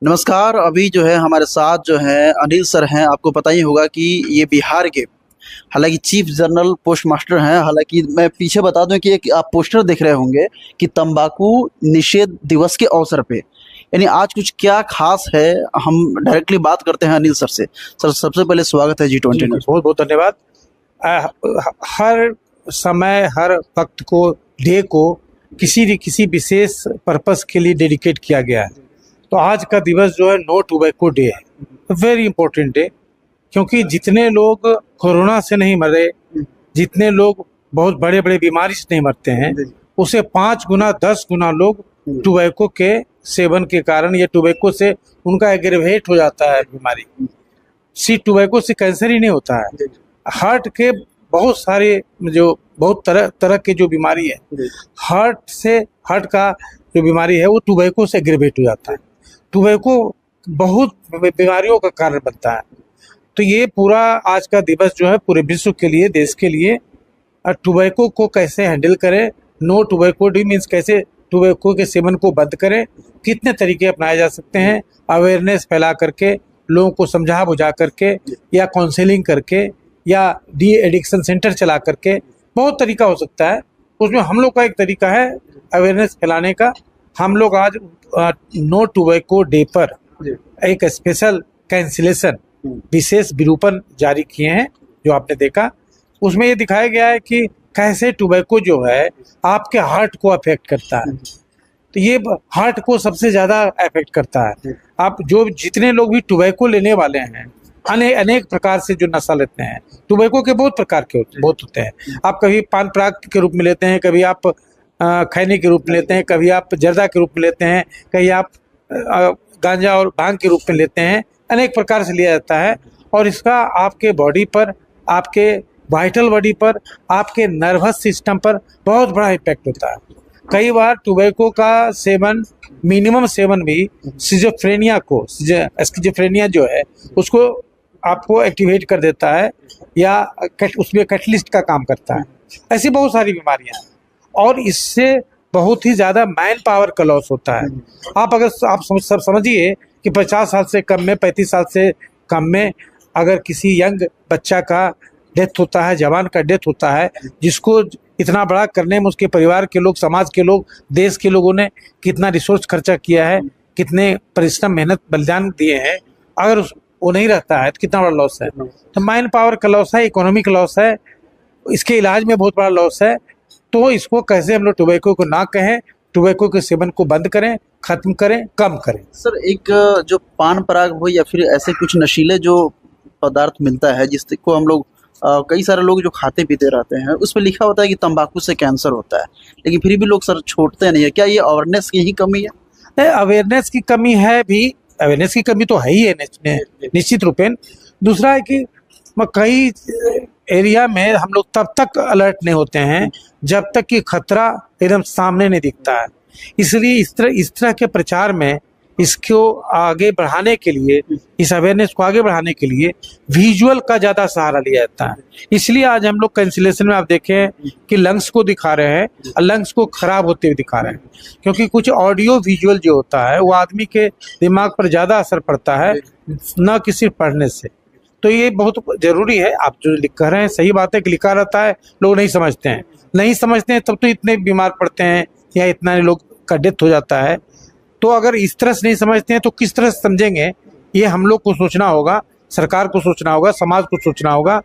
नमस्कार। अभी जो है हमारे साथ जो है अनिल सर हैं। आपको पता ही होगा कि ये बिहार के हालांकि चीफ जनरल पोस्ट मास्टर हैं। हालांकि मैं पीछे बता दूं कि एक आप पोस्टर देख रहे होंगे कि तंबाकू निषेध दिवस के अवसर पे यानी आज कुछ क्या खास है। हम डायरेक्टली बात करते हैं अनिल सर से। सर सबसे पहले स्वागत है G20 जी में। बहुत बहुत धन्यवाद। हर समय हर वक्त को डे को किसी विशेष पर्पस के लिए डेडिकेट किया गया है। तो आज का दिवस जो है नो टोबैको डे है। वेरी इंपॉर्टेंट डे, क्योंकि जितने लोग कोरोना से नहीं मरे, जितने लोग बहुत बड़े बड़े बीमारी से नहीं मरते हैं, उसे 5 गुना 10 गुना लोग टोबैको के सेवन के कारण या टोबैको से उनका एग्रेवेट हो जाता है बीमारी। टोबैको से कैंसर ही नहीं होता है, हार्ट के बहुत सारे जो बहुत तरह तरह के जो बीमारी है, हार्ट का जो बीमारी है वो टोबैको से एग्रेवेट हो जाता है। टोबैको बहुत बीमारियों का कारण बनता है। तो ये पूरा आज का दिवस जो है पूरे विश्व के लिए, देश के लिए टोबैको को कैसे हैंडल करें, नो टोबैको डे मीन्स कैसे टोबैको के सेवन को बंद करें, कितने तरीके अपनाए जा सकते हैं, अवेयरनेस फैला करके, लोगों को समझा बुझा करके, या काउंसलिंग करके, या डी एडिक्शन सेंटर चला करके, बहुत तरीका हो सकता है। उसमें हम लोग का एक तरीका है अवेयरनेस फैलाने का। हम लोग आज नो टोबैको डे पर एक स्पेशल कैंसिलेशन, विशेष विरूपण जारी किए हैं। जो आपने देखा उसमें ये दिखाया गया है कि कैसे टोबैको जो है आपके हार्ट को अफेक्ट करता है। तो ये हार्ट को सबसे ज्यादा अफेक्ट करता है। आप जो जितने लोग भी टोबैको लेने वाले हैं, अनेक प्रकार से जो नशा लेते हैं, टोबैको के बहुत प्रकार के बहुत होते हैं। आप कभी पान पराग के रूप में लेते हैं, कभी आप खैनी के रूप में लेते हैं, कभी आप जर्दा के रूप में लेते हैं, कहीं आप गांजा और भांग के रूप में लेते हैं। अनेक प्रकार से लिया जाता है और इसका आपके बॉडी पर, आपके वाइटल बॉडी पर, आपके नर्वस सिस्टम पर बहुत बड़ा इम्पैक्ट होता है। कई बार टोबैको का सेवन, मिनिमम सेवन भी स्किज़ोफ्रेनिया जो है उसको आपको एक्टिवेट कर देता है, या उसमें कैटलिस्ट का काम करता है। ऐसी बहुत सारी बीमारियां हैं और इससे बहुत ही ज़्यादा मैन पावर का लॉस होता है। आप समझिए कि 50 साल से कम में, 35 साल से कम में अगर किसी यंग बच्चा का डेथ होता है, जवान का डेथ होता है, जिसको इतना बड़ा करने में उसके परिवार के लोग, समाज के लोग, देश के लोगों ने कितना रिसोर्स खर्चा किया है, कितने परिश्रम, मेहनत, बलिदान दिए हैं, अगर वो नहीं रहता है तो कितना बड़ा लॉस है। तो मैन पावर का लॉस है, इकोनॉमिक लॉस है, इसके इलाज में बहुत बड़ा लॉस है। तो इसको कैसे हम लोग टोबैको को ना कहें, टोबैको के सेवन को बंद करें, खत्म करें, कम करें। सर एक जो पान पराग हो या फिर ऐसे कुछ नशीले जो पदार्थ मिलता है जिसको हम लोग कई सारे लोग जो खाते पीते रहते हैं, उस पर लिखा होता है कि तंबाकू से कैंसर होता है, लेकिन फिर भी लोग सर छोड़ते नहीं है। क्या ये अवेयरनेस की ही कमी है? अवेयरनेस की कमी है भी, अवेयरनेस की कमी तो है ही है निश्चित रूपेण। दूसरा है कि कई एरिया में हम लोग तब तक अलर्ट नहीं होते हैं जब तक कि खतरा एकदम सामने नहीं दिखता है। इसलिए इस तरह के प्रचार में इसको आगे बढ़ाने के लिए, इस अवेयरनेस को आगे बढ़ाने के लिए विजुअल का ज़्यादा सहारा लिया जाता है। इसलिए आज हम लोग कैंसिलेशन में आप देखें कि लंग्स को दिखा रहे हैं और लंग्स को खराब होते हुए दिखा रहे हैं, क्योंकि कुछ ऑडियो विजुअल जो होता है वो आदमी के दिमाग पर ज़्यादा असर पड़ता है, न कि सिर्फ पढ़ने से। तो ये बहुत जरूरी है। आप जो लिख रहे हैं सही बात है कि लिखा रहता है, लोग नहीं समझते हैं तब तो इतने बीमार पड़ते हैं या इतना लोग का डेथ हो जाता है। तो अगर इस तरह से नहीं समझते हैं तो किस तरह से समझेंगे, ये हम लोग को सोचना होगा, सरकार को सोचना होगा, समाज को सोचना होगा,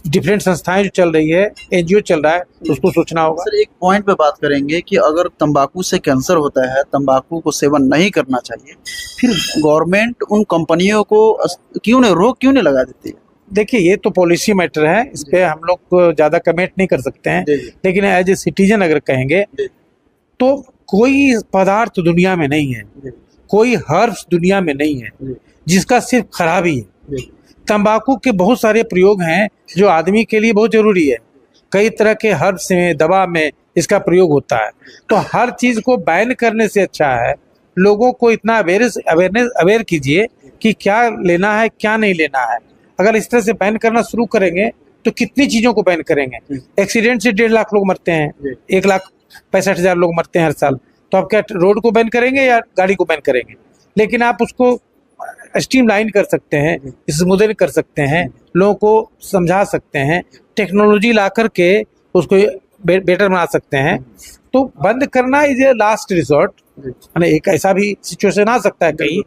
डिफरेंट संस्थाएं जो चल रही है, एनजीओ चल रहा है, उसको सोचना होगा। सर एक पॉइंट पे बात करेंगे कि अगर तंबाकू से कैंसर होता है, तंबाकू को सेवन नहीं करना चाहिए, फिर गवर्नमेंट उन कंपनियों को रोक क्यों नहीं लगा देती है? देखिए ये तो पॉलिसी मैटर है, इस पे हम लोग ज़्यादा कमेंट नहीं कर सकते हैं, लेकिन एज ए सिटीजन अगर कहेंगे तो कोई पदार्थ दुनिया में नहीं है, कोई हर्ब्स दुनिया में नहीं है जिसका सिर्फ खराबी है। तंबाकू के बहुत सारे प्रयोग हैं जो आदमी के लिए बहुत जरूरी है। कई तरह के हर्ब्स में, दवा में इसका प्रयोग होता है। तो हर चीज को बैन करने से अच्छा है लोगों को इतना अवेयर कीजिए कि क्या लेना है, क्या नहीं लेना है। अगर इस तरह से बैन करना शुरू करेंगे तो कितनी चीजों को बैन करेंगे। एक्सीडेंट से 1.5 लाख लोग मरते हैं, 1,65,000 लोग मरते हैं हर साल। तो आप क्या रोड को बैन करेंगे या गाड़ी को बैन करेंगे? लेकिन आप उसको स्ट्रीमलाइन कर सकते हैं, स्मूदन कर सकते हैं, लोगों को समझा सकते हैं, टेक्नोलॉजी ला करके उसको बेटर बना सकते हैं। तो बंद करना इज ए लास्ट रिसोर्ट, मैंने एक ऐसा भी सिचुएशन आ सकता है कहीं,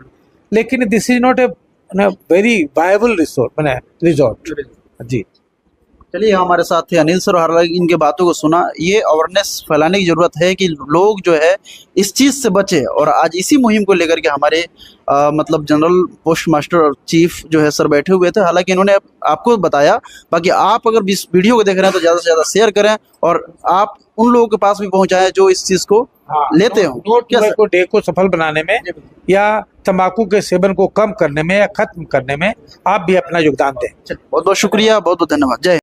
लेकिन this is not a very viable resort जी। चलिए, हमारे साथ थे अनिल सर, और इनके बातों को सुना। ये अवेयरनेस फैलाने की जरूरत है कि लोग जो है इस चीज़ से बचे, और आज इसी मुहिम को लेकर के हमारे मतलब जनरल पोस्ट मास्टर और चीफ जो है सर बैठे हुए थे। हालांकि इन्होंने आपको बताया, बाकी आप अगर इस वीडियो को देख रहे हैं तो ज़्यादा से ज़्यादा शेयर करें और आप उन लोगों के पास भी पहुंचाएं जो इस चीज़ को लेते हो। को डे को सफल बनाने में या तंबाकू के सेवन को कम करने में या खत्म करने में आप भी अपना योगदान दें। बहुत बहुत शुक्रिया, बहुत बहुत धन्यवाद। जय